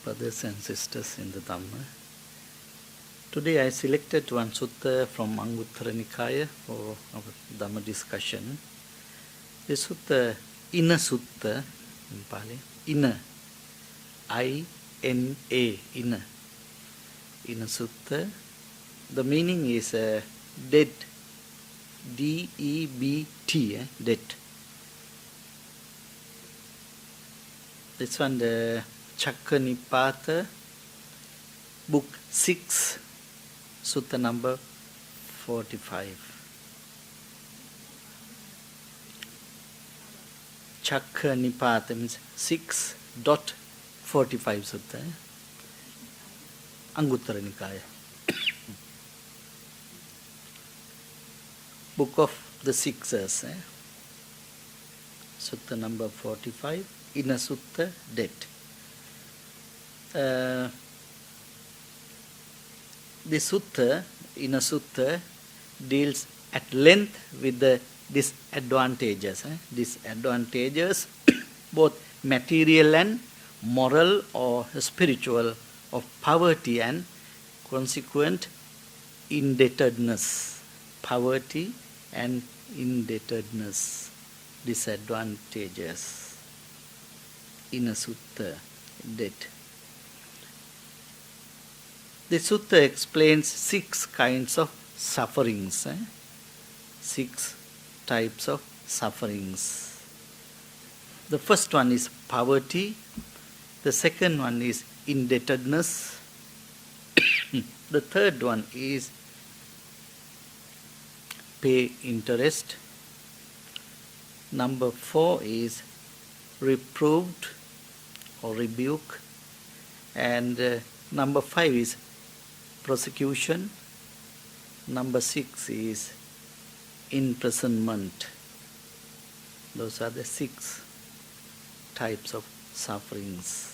Brothers and sisters in the Dhamma. Today I selected one sutta from Anguttara Nikaya for our Dhamma discussion. The sutta, Ina Sutta, in Pali, Ina, I-N-A, Ina. Ina Sutta. The meaning is dead, D-E-B-T, dead. This one, the Chakkanipata, book 6, sutta number 45. Chakkanipata means 6.45 sutta. Anguttara Nikaya. Book of the Sixers. Sutta number 45, Ina Sutta, dead. This sutta, Ina Sutta, deals at length with the disadvantages. Disadvantages, both material and moral or spiritual, of poverty and consequent indebtedness. Poverty and indebtedness. Disadvantages. Ina Sutta, dead. The sutta explains 6 kinds of sufferings. 6 types of sufferings. The first one is poverty. The second one is indebtedness. The third one is pay interest. Number 4 is reproved or rebuke. And number 5 is prosecution. Number 6 is imprisonment. Those are the 6 types of sufferings.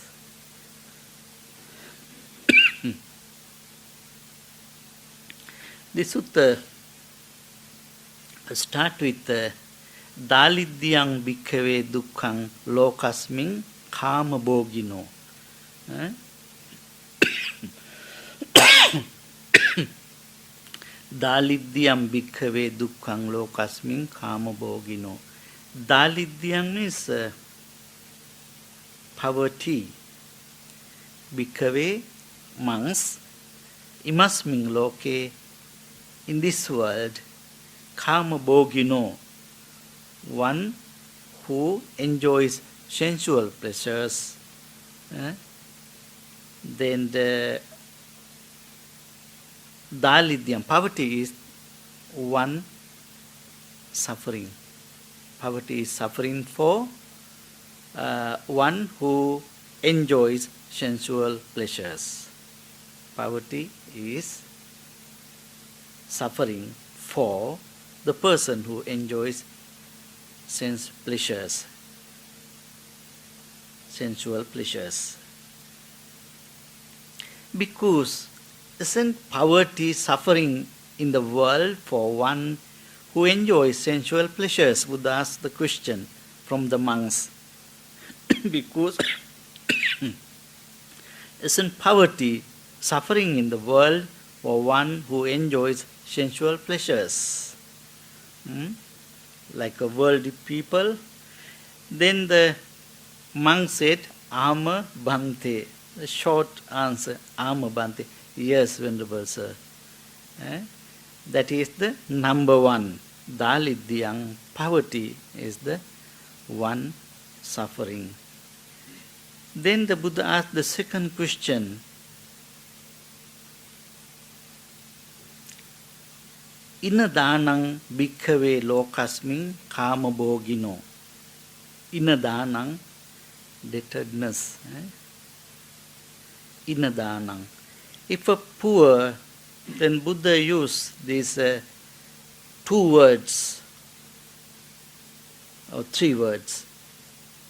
The sutta start with Dalidyang bhikkhave dukkhang lokasming kama bhogino. Dalidyam bhikkhave dukkhang lokasming kama bhogino. Dalidyam means poverty. Bhikkhave, monks, imasming loke, in this world, kama bhogino, one who enjoys sensual pleasures. Then the Dalidyam, poverty is one suffering. Poverty is suffering for one who enjoys sensual pleasures. Poverty is suffering for the person who enjoys sense pleasures, sensual pleasures. Because isn't poverty suffering in the world for one who enjoys sensual pleasures? Buddha asked the question from the monks. Because isn't poverty suffering in the world for one who enjoys sensual pleasures? Like a worldly people. Then the monk said, Ama Bhante. The short answer, Ama Bhante. Yes, Venerable Sir. That is the number 1. Dalidyang, poverty is the one suffering. Then the Buddha asked the second question. Ina danang bhikkhave lokasming kama bhogino. Ina danang, debtedness. Ina danang. If a poor, then Buddha used these 2 words or 3 words.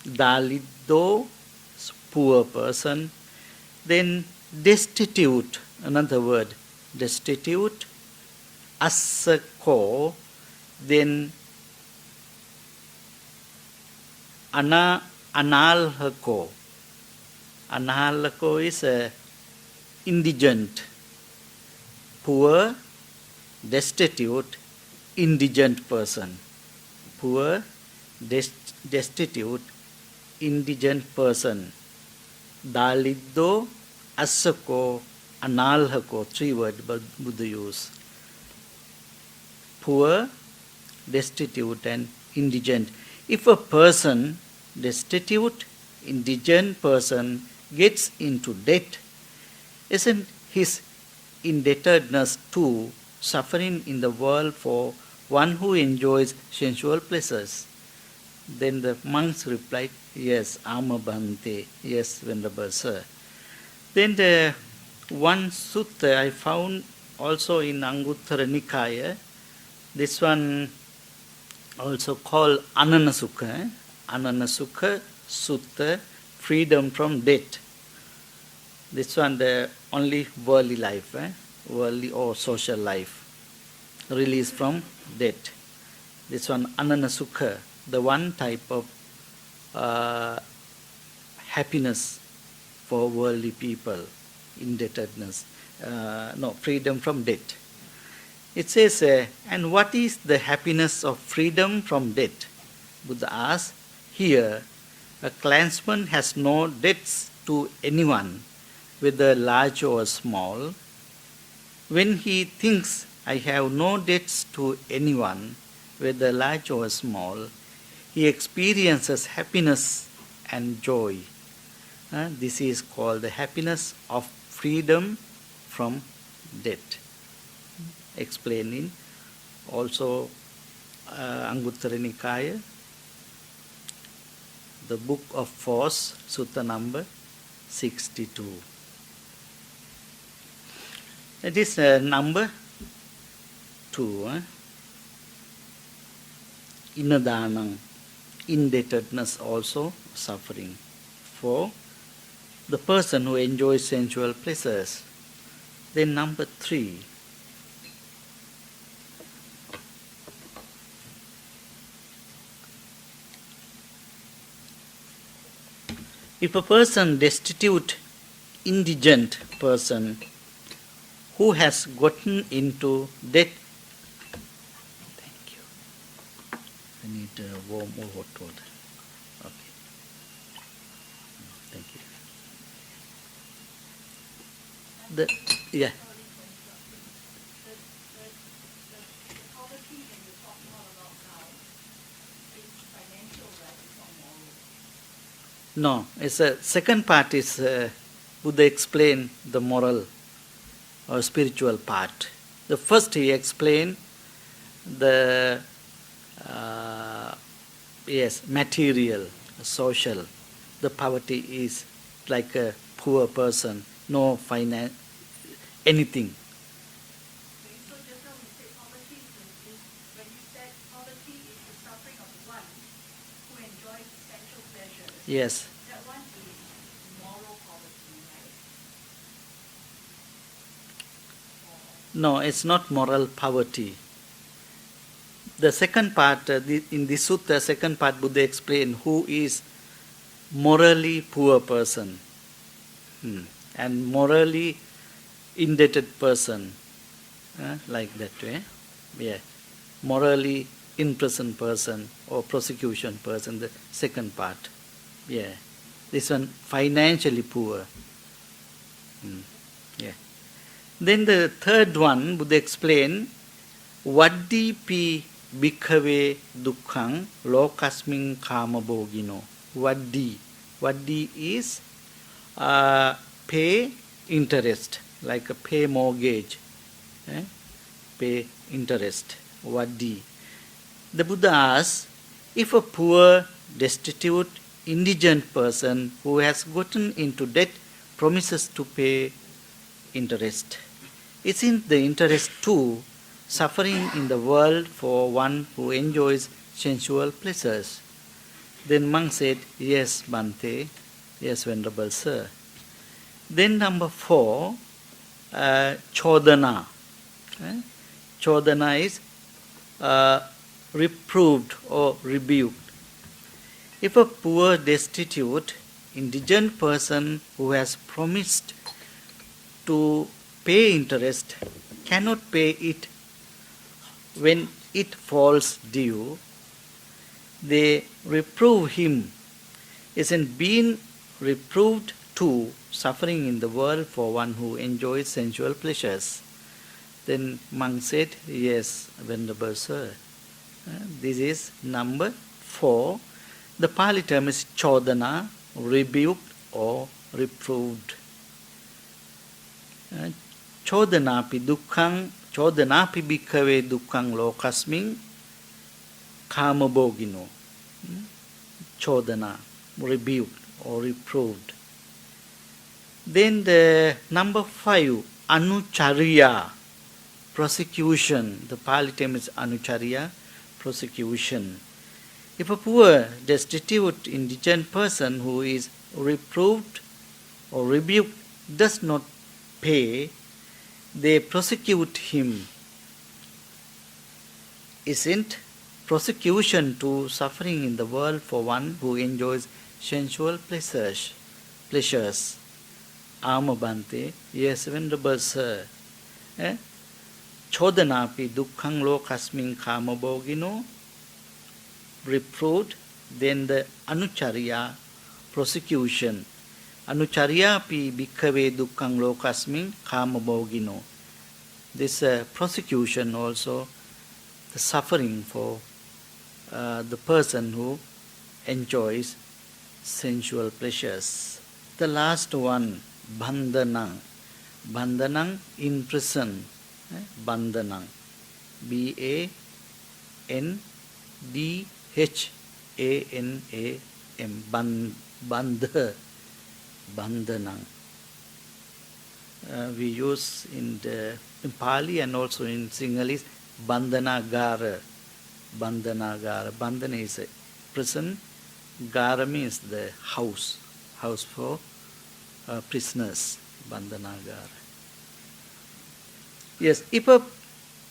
Dalido, poor person. Then destitute, another word, destitute. Asako, then analhako, Anahallako is a indigent, poor, destitute, indigent person. Poor, destitute, indigent person. Daliddo, Asako, Analhako, 3 words Buddha use. Poor, destitute and indigent. If a person, destitute, indigent person, gets into debt, isn't his indebtedness too suffering in the world for one who enjoys sensual pleasures? Then the monks replied, yes, Ama Bhante, yes, Venerable Sir. Then the one sutta I found also in Anguttara Nikaya, this one also called Ananasukha, Ananasukha Sutta, freedom from debt. This one the only worldly life, worldly or social life, release from debt. This one Ananasukha, the one type of happiness for worldly people, indebtedness, freedom from debt. It says, and what is the happiness of freedom from debt? Buddha asks, here, a clansman has no debts to anyone, whether large or small. When he thinks, I have no debts to anyone, whether large or small, he experiences happiness and joy. This is called the happiness of freedom from debt. Explaining also Anguttara Nikaya, the book of force, sutta number 62. That is number 2. Inadanam, indebtedness also suffering for the person who enjoys sensual pleasures. Then number 3. If a person, destitute, indigent person, who has gotten into debt, thank you. I need warm or hot water. Okay. Thank you. Yeah. No, it's a second part is Buddha explained the moral or spiritual part. The first he explained the material, social. The poverty is like a poor person, no finance, anything. So just now we said poverty is when you said poverty is the suffering of one who enjoys sensual pleasures. Yes. That one is moral poverty, right? No, it's not moral poverty. The second part, in the sutta, second part, Buddha explained who is morally poor person and morally indebted person, like that way. Yeah, morally imprisoned person or prosecution person. The second part. Yeah, this one financially poor. Yeah. Then the third one, Buddha explained, Vaddipi bhikkhave dukkhang lokasmin kama bhogino. Vaddi. Vaddi is pay interest, like a pay mortgage. Pay interest. Vaddi. The Buddha asks, if a poor, destitute, indigent person who has gotten into debt promises to pay interest, isn't the interest too suffering in the world for one who enjoys sensual pleasures? Then monk said, yes, Bhante, yes, Venerable Sir. Then number 4, chodana. Chodana is reproved or rebuked. If a poor, destitute, indigent person who has promised to pay interest cannot pay it when it falls due, they reprove him. Isn't being reproved too suffering in the world for one who enjoys sensual pleasures? Then monk said, yes, Venerable Sir. This is number 4. The Pali term is chodana, rebuked or reproved. Chodanapi dukkhang, chodanapi bhikkhave dukkhang lokasming kamabhogino. Chodana, rebuked or reproved. Then the number 5, anucharya, prosecution. The Pali term is anucharya, prosecution. If a poor, destitute, indigent person who is reproved or rebuked does not pay, they prosecute him. Isn't prosecution to suffering in the world for one who enjoys sensual pleasures? Ama Bhante, yes, Venerable Sir. Chodanapi dukkhang lokasming kamabhogino, reproved. Then the anucharya, prosecution. Anucharya pi bhikkhave dukkhang lokasming kamabhogino. This prosecution also, the suffering for the person who enjoys sensual pleasures. The last one, bandhanang. Bandhanang, in prison. Bandhanang. B-A-N-D-H-A-N-A-M. Bandhanang. We use in Pali and also in Sinhalese, bandhanagara. Bandhanagara. Bandhana is a prison. Gara means the house for prisoners. Bandhanagara. Yes, if a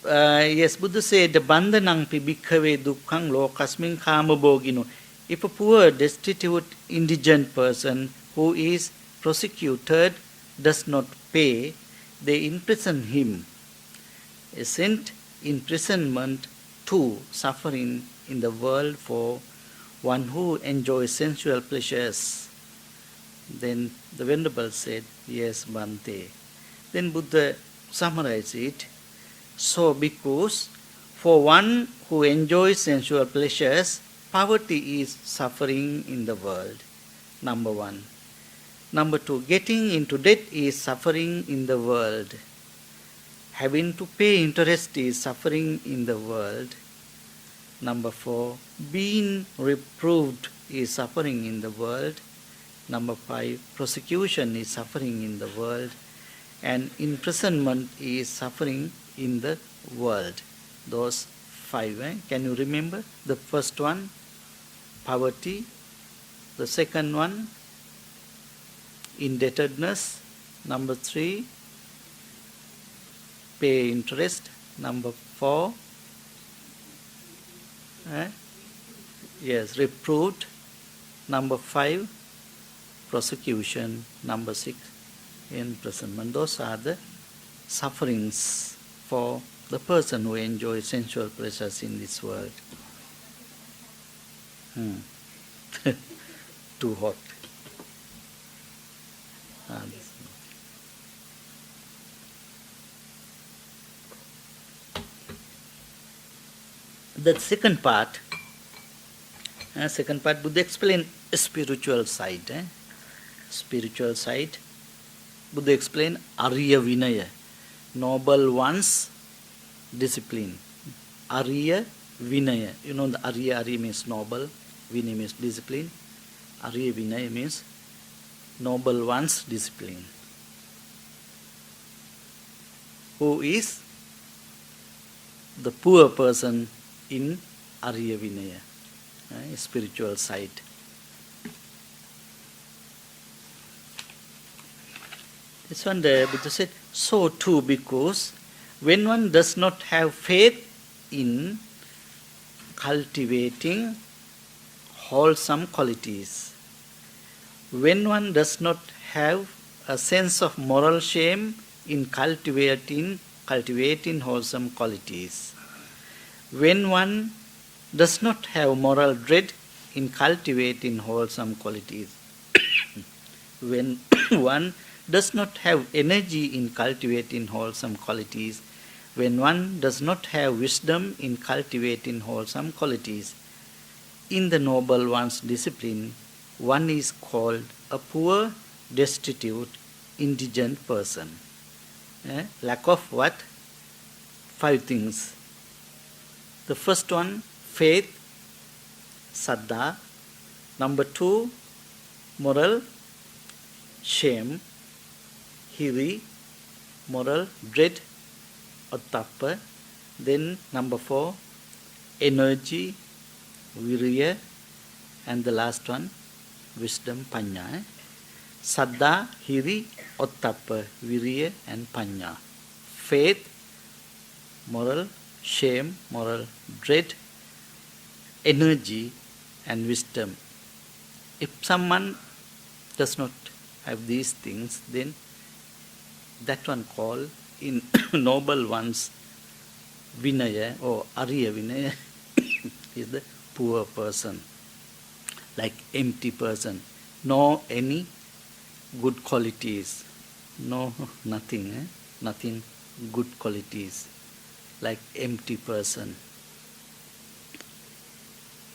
Buddha said, bandhanang pi bhikkhave dukkhang lokasming kamabhogino. If a poor, destitute, indigent person who is prosecuted does not pay, they imprison him. Isn't imprisonment too suffering in the world for one who enjoys sensual pleasures? Then the Venerable said, yes, Bhante. Then Buddha summarized it. So, because for one who enjoys sensual pleasures, poverty is suffering in the world. Number 1. Number 2, getting into debt is suffering in the world. Having to pay interest is suffering in the world. Number 4, being reproved is suffering in the world. Number 5, persecution is suffering in the world. And imprisonment is suffering in the world. Those 5. Can you remember? The first one, poverty. The second one, indebtedness. Number 3, pay interest. Number 4, reproved. Number 5, prosecution. Number 6, imprisonment. Those are the sufferings for the person who enjoys sensual pleasures in this world. Too hot. The second part, Buddha explained spiritual side. Spiritual side. Buddha explained Arya Vinaya, noble one's discipline. Arya Vinaya. You know the Arya means noble, Vinaya means discipline. Arya Vinaya means noble one's discipline. Who is the poor person in Arya Vinaya, spiritual side. This one the Buddha said, so too because when one does not have faith in cultivating wholesome qualities, When one does not have a sense of moral shame in cultivating wholesome qualities. When one does not have moral dread in cultivating wholesome qualities. When one does not have energy in cultivating wholesome qualities. When one does not have wisdom in cultivating wholesome qualities. In the Noble One's discipline, one is called a poor, destitute, indigent person. Lack of what? 5 things. The first one, faith, saddha. Number 2, moral shame, hiri, moral dread, ottappa. Then number 4, energy, virya, and the last one, wisdom, panya. Saddha, hiri, ottappa, virya, and panya. Faith, moral shame, moral dread, energy, and wisdom. If someone does not have these things, then that one called in Noble One's Vinaya or Arya Vinaya is the poor person, like empty person. No any good qualities, no nothing, nothing good qualities, like empty person.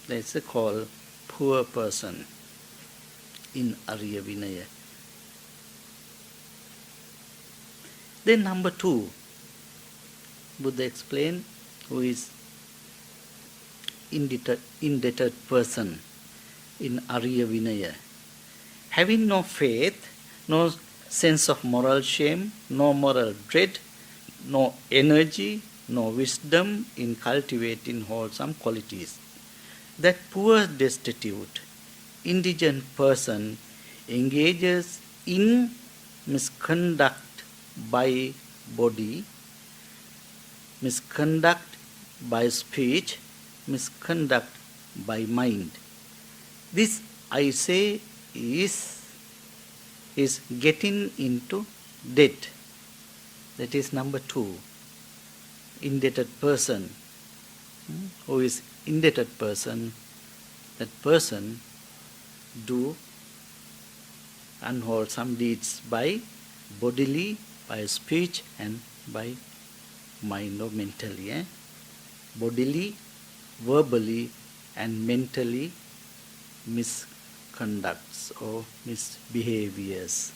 That's called poor person in Arya Vinaya. Then number 2, Buddha explained who is indebted person in Arya Vinaya. Having no faith, no sense of moral shame, no moral dread, no energy, no wisdom in cultivating wholesome qualities. That poor, destitute, indigent person engages in misconduct by body, misconduct by speech, misconduct by mind. This, I say, is getting into debt. That is number 2. Indebted person. Who is indebted person? That person do unwholesome deeds by bodily, by speech, and by mind or mentally. Bodily, verbally, and mentally misconducts or misbehaviors.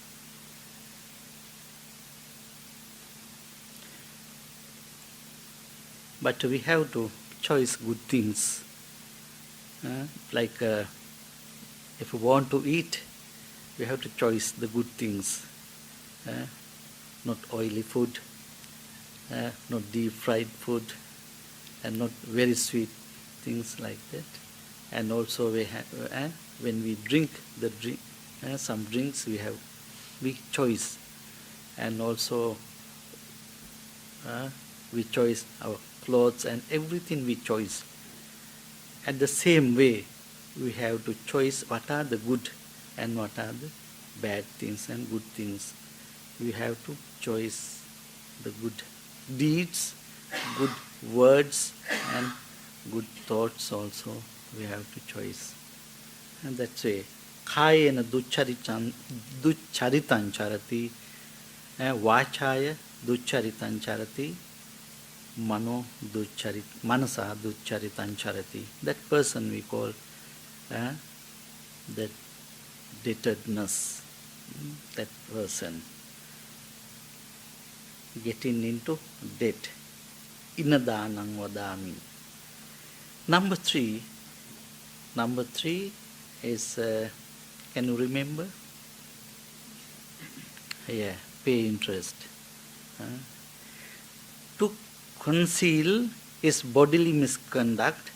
But we have to choose good things. Like if we want to eat, we have to choose the good things. Not oily food, not deep fried food, and not very sweet things like that. And also we have, when we drink the drink, some drinks we have big choice, and also we choose our clothes and everything we choose. At the same way, we have to choose what are the good and what are the bad things and good things. We have to choose the good deeds, good words, and good thoughts also we have to choose. And that's why kayena ducharitan charati, vachaya ducharitan charati, manasa ducharitan charati. That person we call that debtedness, that person getting into debt. Inadanang vadami. Number 3 is, can you remember? Yeah, pay interest. To conceal his bodily misconduct,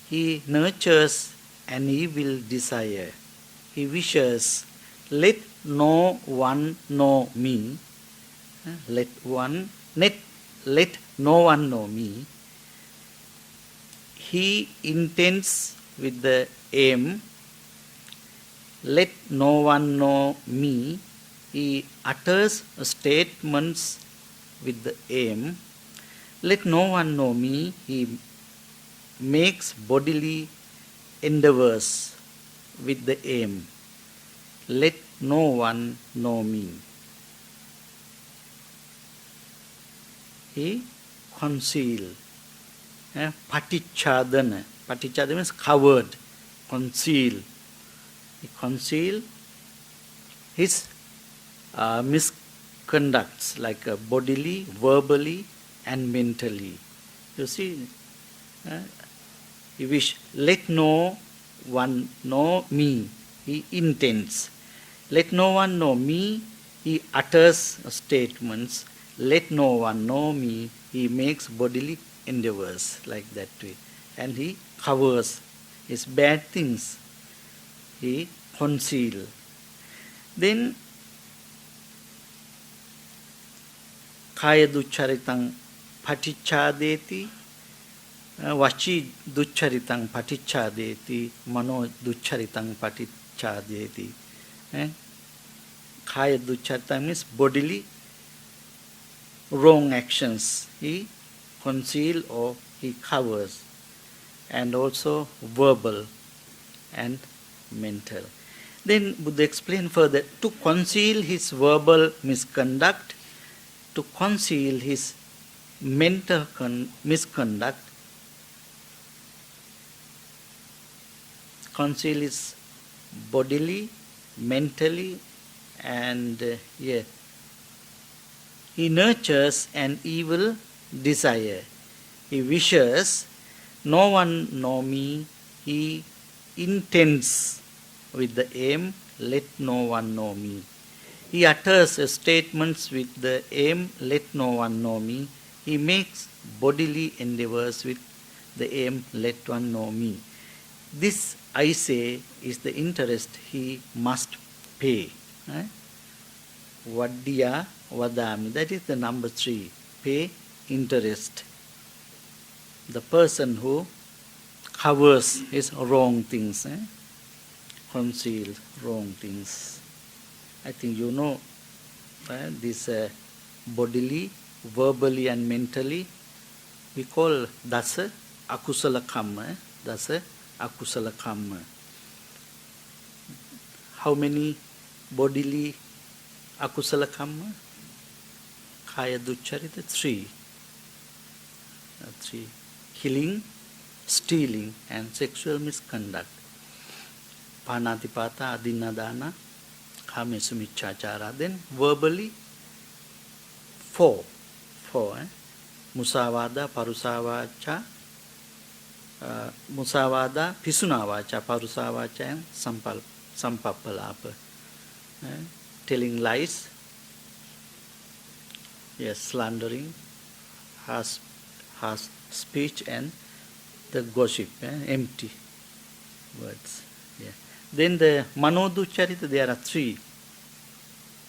he nurtures an evil desire. He wishes, let no one know me. Let no one know me. He intends with the aim let no one know me. He utters statements with the aim. Let no one know me. He makes bodily endeavors with the aim. Let no one know me. He conceal. Patichadana. Patichadana means covered, conceal. He conceal his misconducts like bodily, verbally and mentally. You see, he wish, let no one know me. He intends. Let no one know me. He utters statements. Let no one know me. He makes bodily endeavors like that way. And he covers his bad things. He conceal. Then kaya duccharitang patichadeti, vachi duccharitang patichadeti, mano duccharitang patichadeti. Kaya duccharitang means bodily wrong actions. He conceal or he covers. And also verbal and mental. Then Buddha explained further, to conceal his verbal misconduct, to conceal his mental misconduct, conceal his bodily, mentally, and he nurtures an evil desire. He wishes no one know me. He intends with the aim, let no one know me. He utters statements with the aim, let no one know me. He makes bodily endeavors with the aim, let one know me. This, I say, is the interest he must pay. Vaddiya vadami. That is the number 3. Pay interest. The person who covers his wrong things, conceals wrong things. I think you know this bodily, verbally and mentally, we call dasa akusala kamma. Dasa akusala kamma. How many bodily akusala kamma? Kaya duccharita, 3. 3. Killing, stealing and sexual misconduct. Panatipata, adinadana, kamesumichachara. Then verbally, 4. Musavada, parusavacha, musavada, pisunavacha, parusavacha and sampapalapa. Telling lies, slandering, harsh speech and the gossip, empty words. Then the manoducharita, there are 3.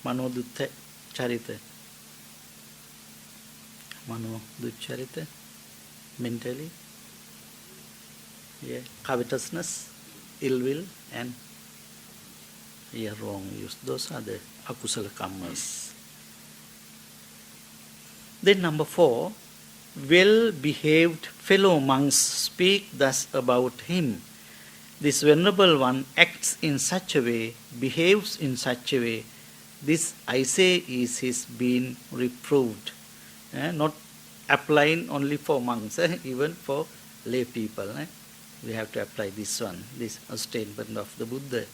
Manoducharita. Manoducharita, mentally. Covetousness, ill will and wrong use. Those are the akusala kammas. Then number 4, well-behaved fellow monks speak thus about him. This venerable one acts in such a way, behaves in such a way. This, I say, is his being reproved. Not applying only for monks, even for lay people. We have to apply this one, this statement of the Buddha.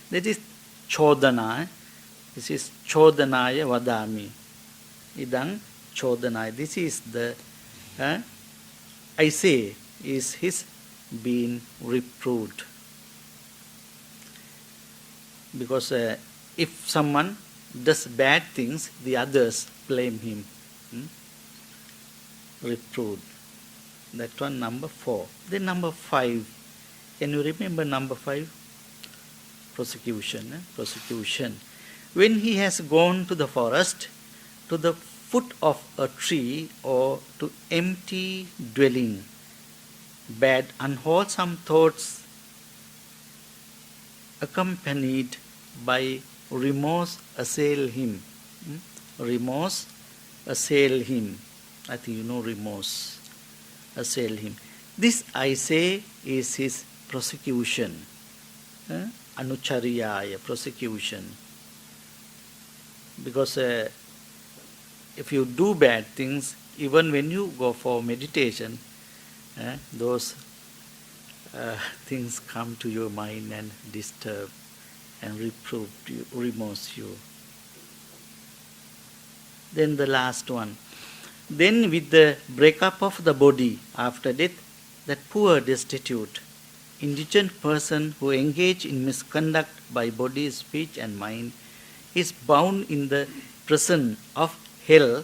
That is chodana. This is chodanaya vadami. Idang chodanaya. This is the, I say, is his being reproved. Because if someone does bad things, the others blame him. Reproved. That one, number 4. Then number 5. Can you remember number 5? Prosecution. Prosecution. When he has gone to the forest, to the foot of a tree or to empty dwelling, bad unwholesome thoughts accompanied by remorse assail him. Remorse assail him. I think you know remorse assail him. This, I say, is his prosecution. Anuchariyaya, prosecution. Because if you do bad things, even when you go for meditation, those things come to your mind and disturb and reprove you, remorse you. Then the last one. Then with the breakup of the body after death, that poor, destitute, indigent person who engage in misconduct by body, speech and mind is bound in the prison of hell.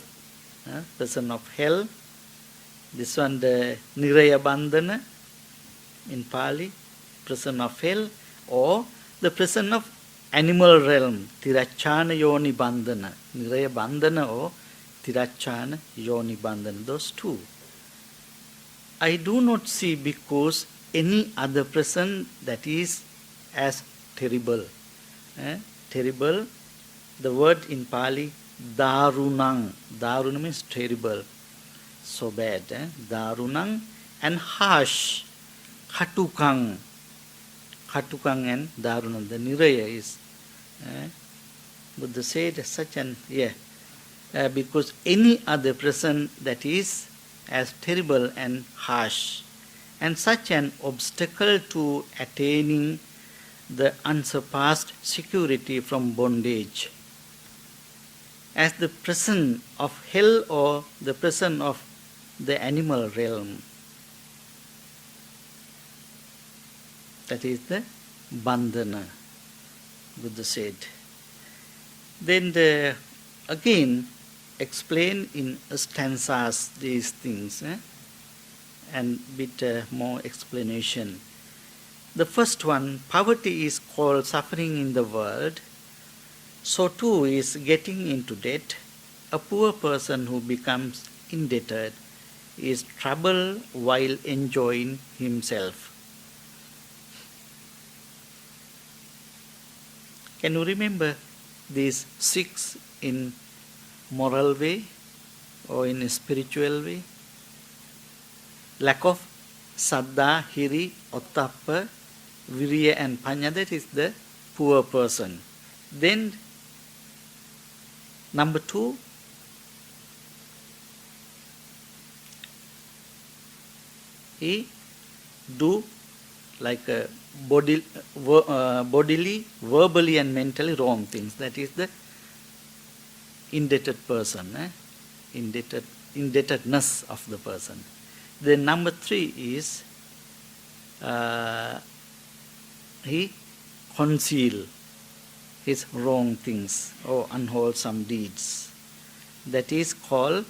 Prison of hell. This one, the Niraya Bandhana in Pali, prison of hell, or the prison of animal realm, Tirachana Yoni Bandhana. Niraya Bandhana or Tirachana Yoni Bandhana, those two. I do not see because any other prison that is as terrible. Terrible, the word in Pali, Darunang. Darunang means terrible, so bad. Darunang, and harsh, Khatukang. Khatukang and Darunang. The Niraya is, Buddha said such an, because any other prison that is as terrible and harsh, and such an obstacle to attaining the unsurpassed security from bondage, as the prison of hell or the prison of the animal realm. That is the bandhana, Buddha said. Then again explain in stanzas these things, and bit more explanation. The first one, poverty is called suffering in the world. So too is getting into debt. A poor person who becomes indebted is trouble while enjoying himself. Can you remember these 6 in moral way or in a spiritual way? Lack of saddha, hiri, ottappa, virya and panya, that is the poor person. Then number 2, he do like bodily, verbally and mentally wrong things. That is the indebted person, indebtedness of the person. Then number 3 is he conceal his wrong things or unwholesome deeds. That is called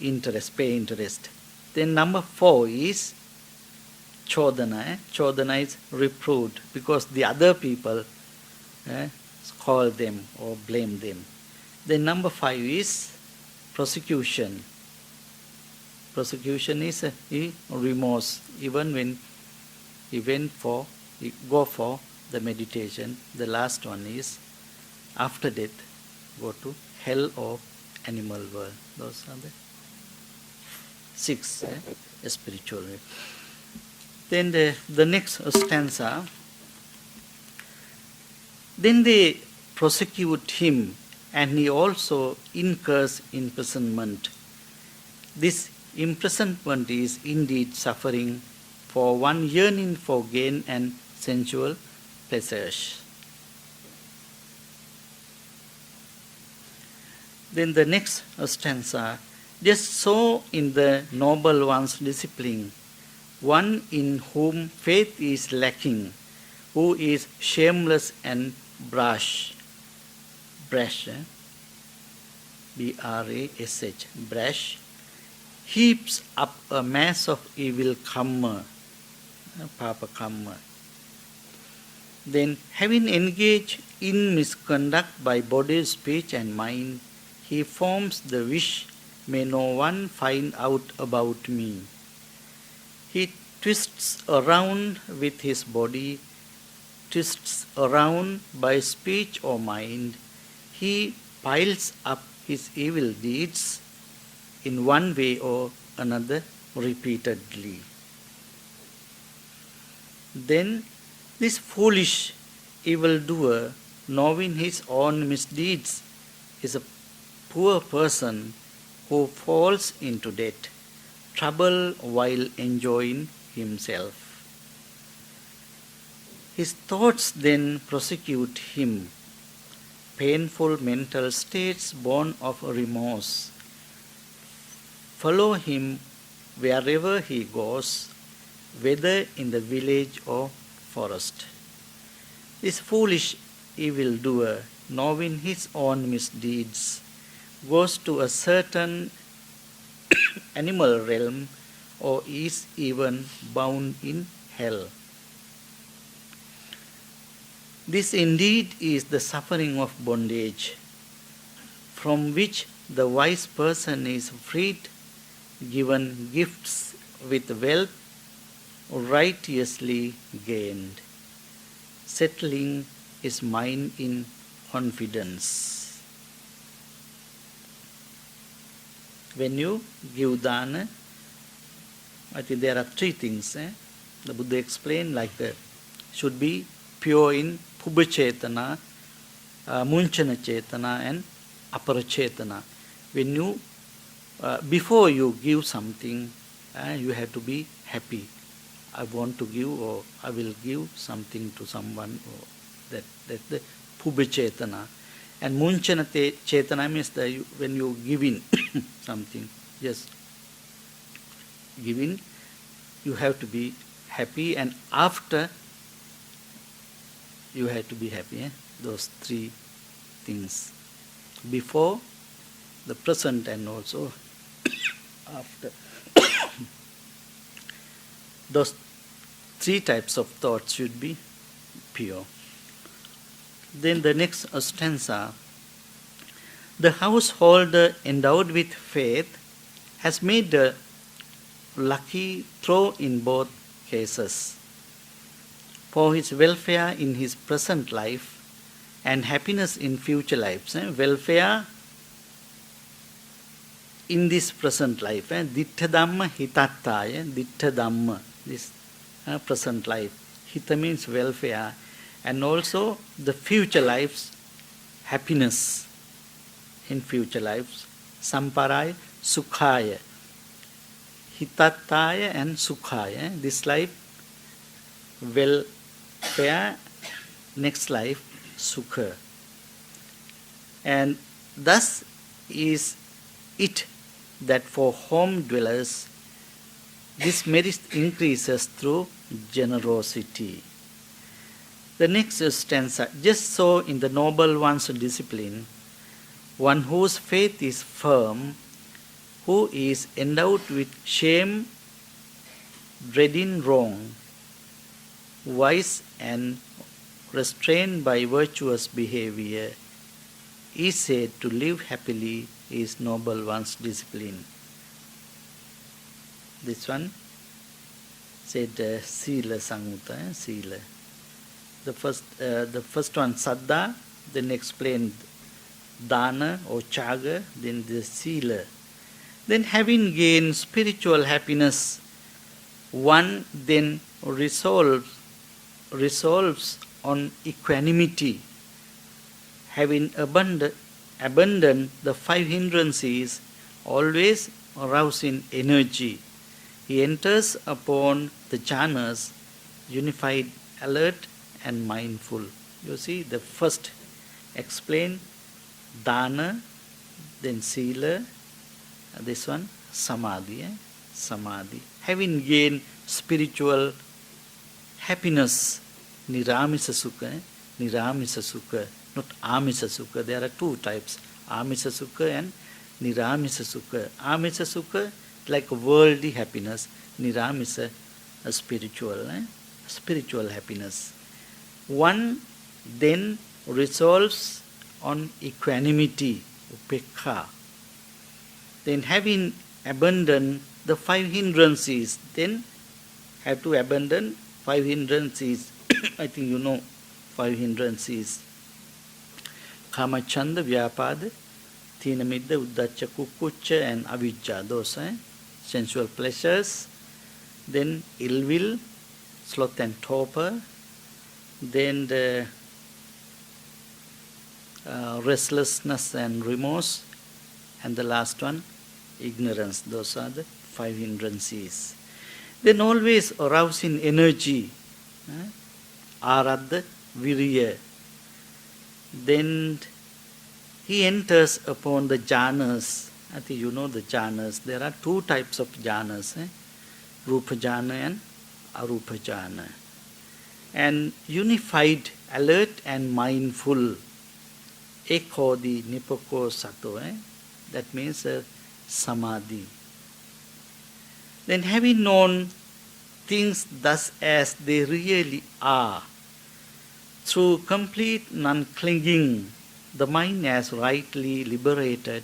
interest, pay interest. Then number 4 is chodana. Chodana is reproved because the other people call them or blame them. Then number 5 is prosecution. Prosecution is remorse. Even when he go for the meditation, the last one is after death, go to hell or animal world. Those are the 6 spiritual way. Then the next stanza. Then they prosecute him, and he also incurs imprisonment. This imprisonment is indeed suffering, for one yearning for gain and sensual pleasures. Then the next stanza. Just so in the noble one's discipline, one in whom faith is lacking, who is shameless and brash, B-R-A-S-H, brash, heaps up a mass of evil karma, papa karma. Then, having engaged in misconduct by body, speech and mind, he forms the wish, may no one find out about me. He twists around with his body twists around by speech or mind, he piles up his evil deeds in one way or another repeatedly. Then this foolish evildoer, knowing his own misdeeds, is a poor person who falls into debt, trouble while enjoying himself. His thoughts then prosecute him, painful mental states born of remorse follow him wherever he goes, whether in the village or forest. This foolish evildoer, knowing his own misdeeds, goes to a certain animal realm or is even bound in hell. This indeed is the suffering of bondage, from which the wise person is freed, given gifts with wealth righteously gained, settling his mind in confidence. When you give dana, I think there are three things. The Buddha explained like that. Should be pure in puja chetana, munchana chetana and apara chetana. When you, before you give something, you have to be happy. I want to give or I will give something to someone. Or that's the puja chetana. And munchana chetana means when you giving something, just giving, you have to be happy, and after you have to be happy. Those three things. Before, the present, and also after. Those three types of thoughts should be pure. Then the next stanza. The householder endowed with faith has made a lucky throw in both cases, for his welfare in his present life and happiness in future lives. Welfare in this present life. Dittha Dhamma hitattaya, Dittha Dhamma, this present life. Hita means welfare, and also the future lives, happiness in future lives. Samparaya, Sukhaya. Hitattaya and Sukhaya. This life, welfare, next life, Sukha. And thus is it that for home dwellers, this merit increases through generosity. The next stanza. Just so in the noble one's discipline, one whose faith is firm, who is endowed with shame, dreading wrong, wise and restrained by virtuous behavior, is said to live happily is noble one's discipline. This one said Sila Samutta, Sila. The first one Saddha, then explained Dana or Chaga, then the Sila. Then having gained spiritual happiness, one then resolves on equanimity. Having abandoned the five hindrances, always arousing energy, he enters upon the jhanas, unified, alert and mindful. You see, the first explain Dana, then Sila, this one Samadhi. Samadhi. Having gained spiritual happiness, Niramisa Sukha, Niramisa Sukha, not Amisa Sukha. There are two types, Amisa Sukha and Niramisa Sukha. Amisa Sukha, like worldly happiness. Niramisa, a spiritual happiness. One then resolves on equanimity, upekha. Then having abandoned the five hindrances, then have to abandon five hindrances. I think you know 5 hindrances. Kamachanda, Vyapada, Tinamidda, Uddacha, Kukucha, and Avijja. Those sensual pleasures. Then ill will, sloth and torpor. Then the restlessness and remorse. And the last one, ignorance. Those are the 5 hindrances. Then always arousing energy. Aradha, Virya. Then he enters upon the jhanas. I think you know the jhanas. There are 2 types of jhanas. Rupa jhana and arupa jhana. And unified, alert and mindful. Ekodi nipoko sato. That means samadhi. Then having known things thus as they really are, through complete non-clinging, the mind has rightly liberated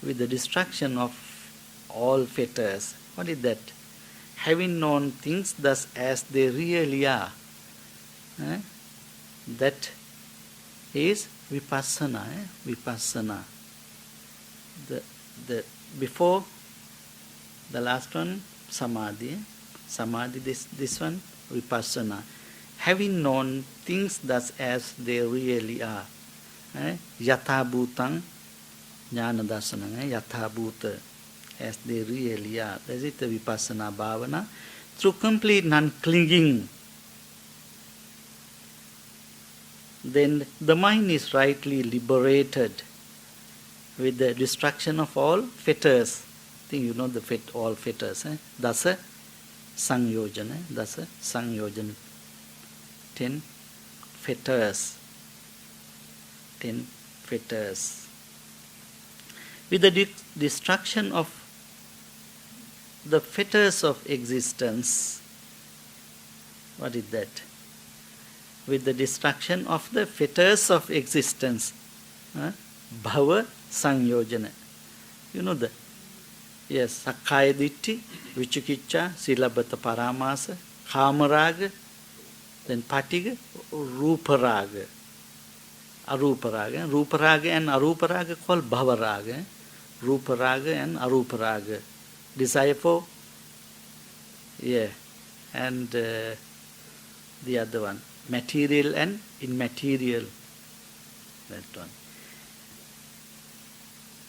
with the destruction of all fetters. What is that? Having known things thus as they really are. That is vipassana. Vipassana. The before the last one, samadhi. Samadhi, this one, vipassana. Having known things thus as they really are. Yatha bhutang jnana darsana. Yatha bhuta, as they really are. That is the vipassana bhavana. Through complete non-clinging, then the mind is rightly liberated with the destruction of all fetters. I think you know the all fetters. Dasa sangyojana. Dasa sangyojana. 10 fetters. 10 fetters. With the destruction of the fetters of existence. What is that? With the destruction of the fetters of existence. Bhava Sangyojana. You know that? Yes, Sakkaya Ditti, Vichikicha, Silabhata Paramasa, Kamaraga, then Patiga, Ruparaga. Aruparaga. Ruparaga and Aruparaga called Bhavaraga. Ruparaga and Aruparaga. Desire for, and the other one. Material and immaterial. That one.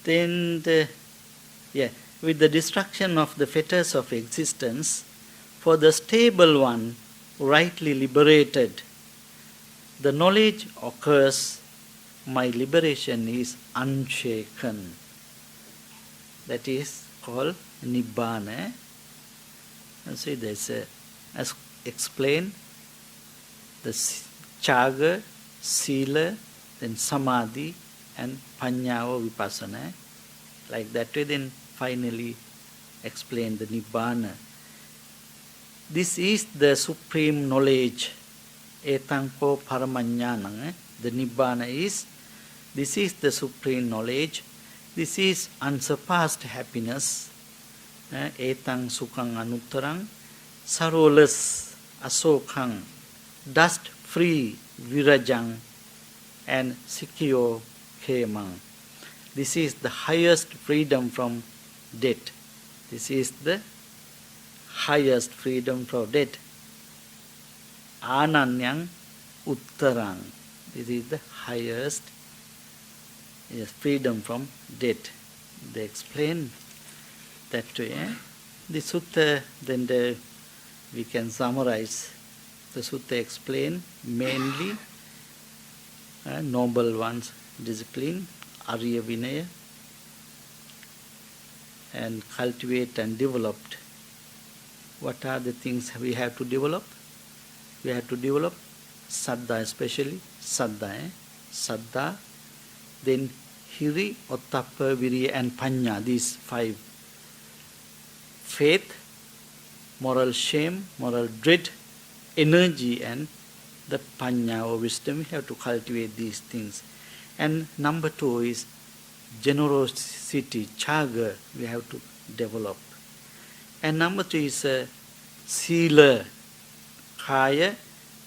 Then, with the destruction of the fetters of existence, for the stable one, rightly liberated, the knowledge occurs, my liberation is unshaken. That is called Nibbana. And see, there's as explained, the Chaga, Sila, then Samadhi, and Panya or Vipassana. Like that way, then finally explain the Nibbana. This is the supreme knowledge. Etanko Paramanyana. The Nibbana is, this is the supreme knowledge. This is unsurpassed happiness. Etang Sukhang Anuttarang. Sarolas Asokang. Dust free Virajang. And Sikyo Khemang. This is the highest freedom from death. This is the highest freedom from death. Ananyang Uttarang. This is the highest freedom from death. They explain that way. The sutta, then we can summarize. The sutta explain mainly noble ones, discipline, Arya Vinaya, and cultivate and developed. What are the things we have to develop? We have to develop Saddha, especially Saddha. Saddha, then Hiri, Ottappa, Virya, and Panya, these 5. Faith, moral shame, moral dread, energy, and the Panya or wisdom. We have to cultivate these things. And number 2 is generosity, Chaga, we have to develop. And number 3 is Sila, Kaya,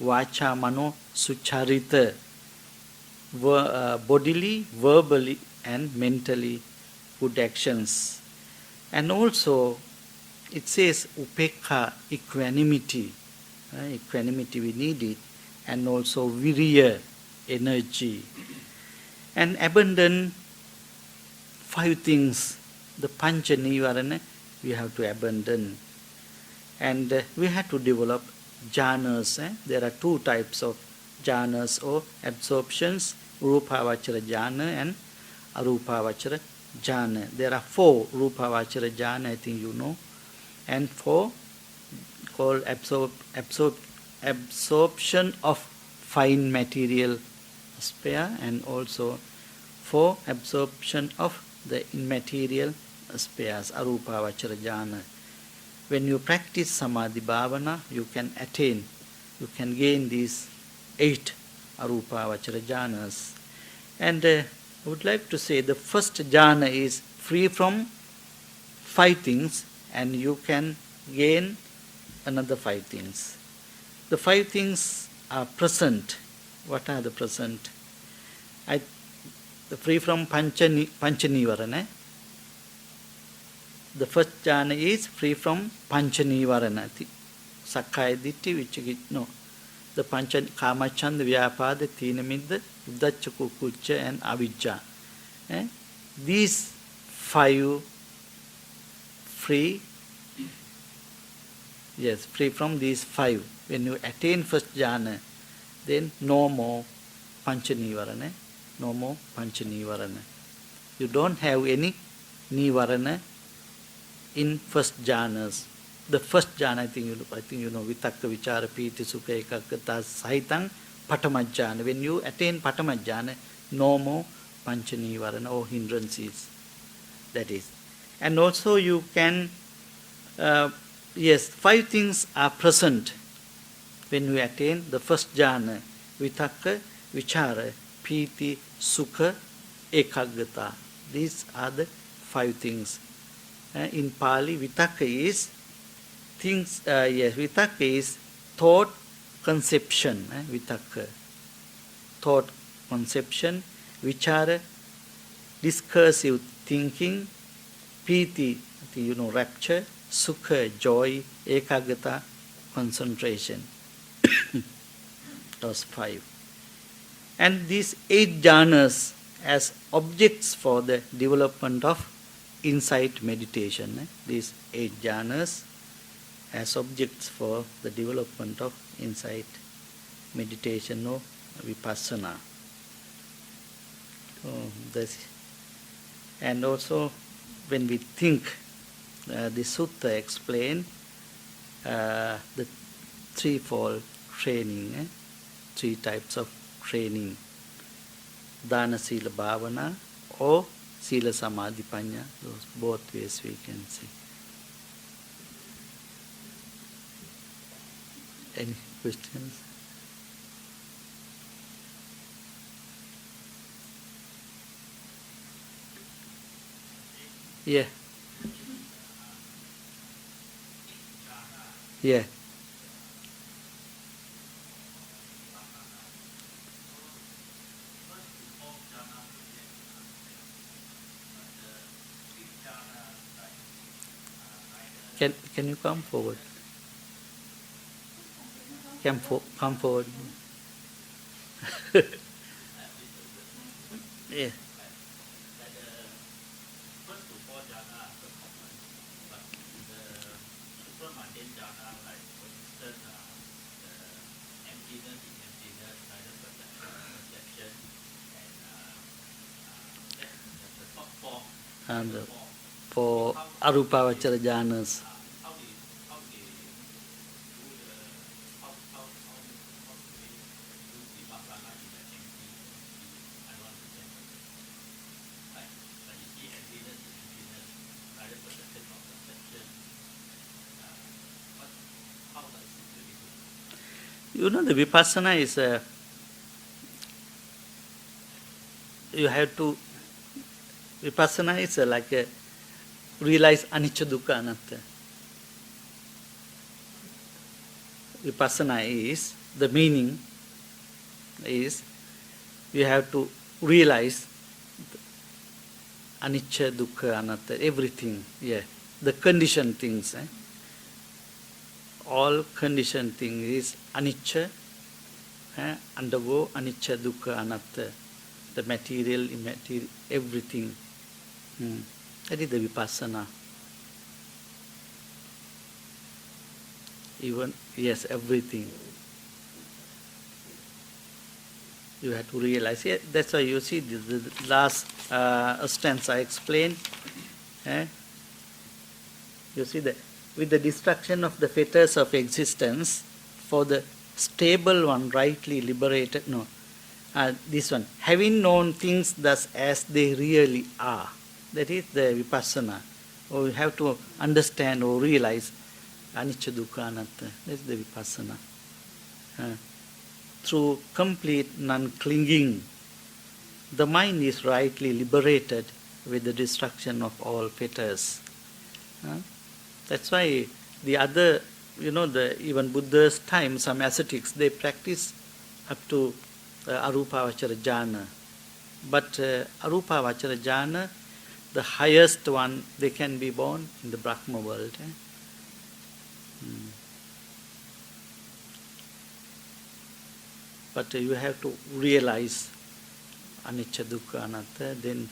Vacha, Mano, sucharita, bodily, verbally and mentally good actions. And also it says upekha, equanimity. Equanimity we need it. And also virya, energy. And abandon 5 things. The pancha nivarana we have to abandon. And we have to develop jhanas. There are 2 types of jhanas or absorptions, rupavachara jhana and arupavachara jhana. There are 4 rupavachara jhana, I think you know, and 4 called absorption of fine material sphere, and also 4 absorption of the immaterial spheres, arupavachara jhana. When you practice samadhi bhavana, you can attain, you can gain these 8 arupavachara jhanas. And I would like to say the first jhana is free from 5 things, and you can gain another 5 things. The 5 things are present. What are the present? The free from pancha nivarana. The first jhana is free from pancha nivarana. Sakkaya ditthi, vichikicca, no. The pancha kamacchanda, vyapada, thinamidda, uddhacca, kukucca and avijja. These 5 free. Yes, free from these 5. When you attain first jhana, then no more pancha nivarana. No more pancha nivarana. You don't have any nivarana in first jhanas. The first jhana, I think you know, vitakka, vichara, piti, sukha, ekaggata, sahitang, patama jhana. When you attain patama jhana, no more pancha nivarana or hindrances. That is. And also you can, 5 things are present when you attain the first jhana. Vitakka, vichara, piti, sukha, ekaggata. These are the 5 things. In Pali, vitakka is things. Vitakka is thought conception. Vitakka, thought conception. Vichara, discursive thinking. Piti, you know, rapture. Sukha, joy. Ekaggata, concentration. Those 5. And these 8 jhanas as objects for the development of insight meditation. These 8 jhanas as objects for the development of insight meditation or vipassana. And also when we think, the sutta explain the threefold training, 3 types of training. Dana, sila, bhavana, or sila, samadhi, panya. Those both ways we can see. Any questions? Yeah. Yeah. Can you come forward? Come forward. Yeah. And for arupavachara jhanas. You know, the vipassana is you have to. Vipassana is like a realize anicca dukkha anatta. Vipassana is the meaning is you have to realize anicca, dukkha, anatta, everything, the conditioned things. All conditioned things is anicca, undergo anicca, dukkha, anatta, the material, immaterial, everything. That is the vipassana. Even, everything. You have to realize. That's why you see the last stanza I explained. You see that with the destruction of the fetters of existence, for the stable one, rightly liberated, this one, having known things thus as they really are. That is the vipassana. Or you have to understand or realize anicca, dukkha, anatta. That's the vipassana. Through complete non-clinging, the mind is rightly liberated with the destruction of all fetters. That's why the other, even Buddha's time, some ascetics, they practice up to arupavachara jhana. But arupavachara jhana, the highest one, they can be born in the Brahma world. But you have to realize anicca, dukkha, anatta, then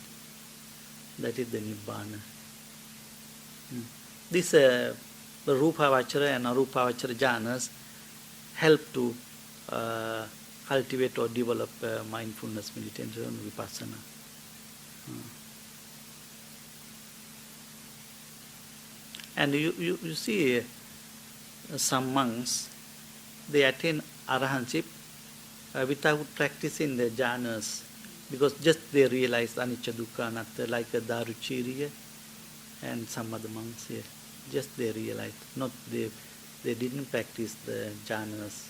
that is the nibbana. This the rupavachara and arupavachara jhanas help to cultivate or develop mindfulness, meditation, vipassana. And you see some monks, they attain arahantship without practicing the jhanas, because just they realize anicca, dukkha, anatta, like a Daruchiriya and some other monks here. Just they realized, not they didn't practice the jhanas.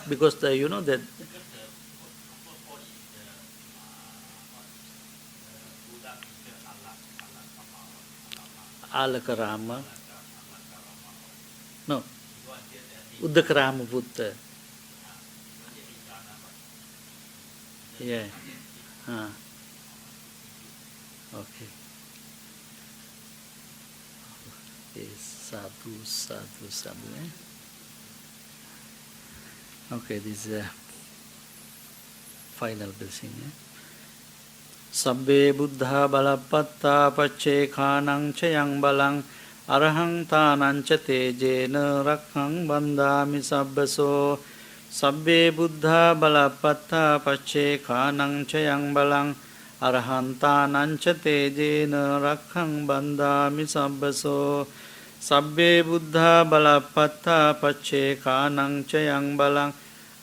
Because that Alakarama, no, Uddakarama Buddha. Okay. Sadhu, sadhu, sadhu. Okay, this is a final blessing. Sabbe buddha balapatta paccekhanang chayang balang arahang tanang ca tejena rakhang bandami sabbaso. Sabbe buddha balapatta paccekhanang chayang balang arahang tanang ca tejena rakhang bandami sabbaso. Sabbe buddha balapatta paccekhanang chayang balang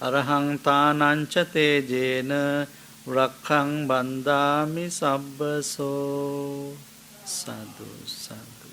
arahang tanang ca tejena rakhang bandami sabbaso. Sadhu, sadhu.